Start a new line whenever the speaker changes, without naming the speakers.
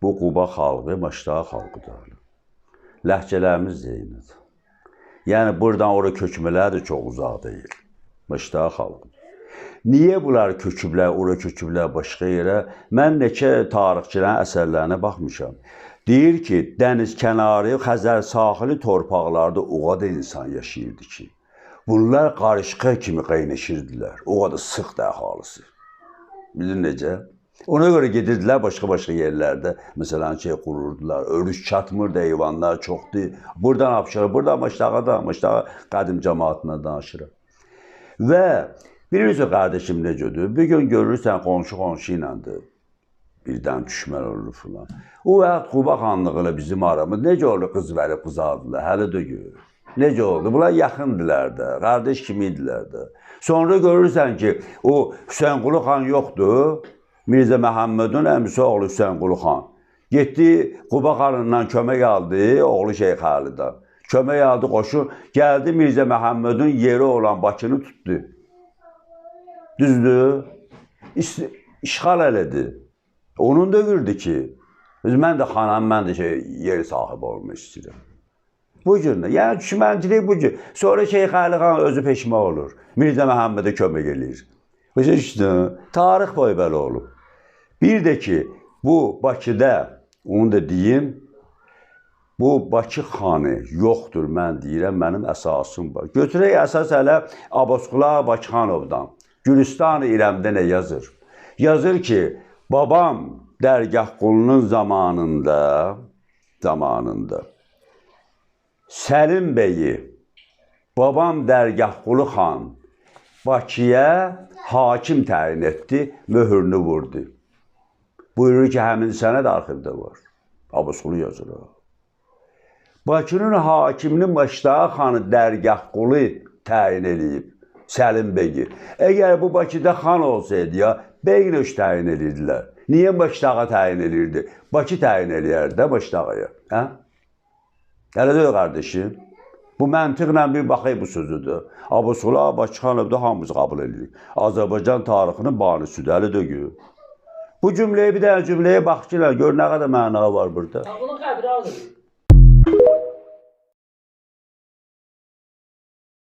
bu Quba xalqı Maştağa xalqıdır. Ləhcələrimiz eynidir. Yəni buradan ora köçmələr də çox uzaq deyil. Maştağa xalqıdır. Niyə bunlar köçüblər, ora köçüblər başqa yerə? Mən neçə tarixçilərin əsərlərinə baxmışam. Deyir ki, dəniz kənarı, Xəzər sahili torpaqlarda o qədər insan yaşayırdı ki, bunlar qarışqa kimi qaynaşırdılar. O qədər sıxdı əhalisi. Bilir necə? Ona görə gedirdilər başqa-başqa yerlərdə. Məsələn, qururdular. Örüş çatmırdı, heyvanlar çoxdur. Buradan Abşara, buradan Maştağadan, Maştağa qədim cəmaatına danışırıq. Və bilirsiniz qardaşım necədir? Bir gün görürsən qonşu iləndir. Birdən düşmən olur filan. O vaxt Quba xanlığı ilə bizim aramız necə oldu, qız verib qızardılar. Hələ də görür. Necə oldu? Bunlar yaxındılar da, qardaş kimi idilər də. Sonra görürsən ki, o Hüseynqulu xan yoxdur. Mirzə Məhəmmədin əmisi oğlu Hüseynqulu xan. Getdi, Quba xanından kömək aldı, oğlu Şeyx Əlidən. Kömək aldı, qoşun. Gəldi Mirzə Məhəmmədin yeri olan Bakını tutdu. Düzdür? İşğal elədi. Onun da gördü ki, mən də xanam, mən də yeri sahibi olmaq istəyirəm. Bu cür, yəni düşmənçilik bu cür. Sonra Şeyx Əli xan özü peşman olur. Mirzə Məhəmmədə kömək eləyir. Tarix boyu belə olub. Bir də ki, bu Bakıda, onu da deyim, bu Bakı xanı yoxdur, mən deyirəm, mənim əsasım var. Götürək əsas hələ Abbasqulu Bakıxanovdan. Gülüstan-ı İrəmdə nə yazır? Yazır ki, babam Dərgahqulunun zamanında Səlim bəyi, babam Dərgahqulu xan Bakıya hakim təyin etdi, möhürünü vurdu. Buyurur ki, həmin sənəd arxivdə var. Abbasqulu yazır. Bakının hakimini Maştağa xanı Dərgahqulu təyin edib, Səlim bəyi. Əgər bu Bakıda xan olsaydı ya, bəy nöş təyin edirdilər. Niyə Maştağa təyin edirdi? Bakı təyin edərdi də Maştağaya. Hələ deyil, qardaşım. Bu məntiqlə bir baxay bu sözüdür. Abbasqulu Bakıxanov da hamımız qəbul edirik. Azərbaycan tarixinin banisidir, hələ deyil. Bu cümləyə bir dənə cümləyə bax ki, gör nə qədər məna var burada.
Bunun qəbri adır.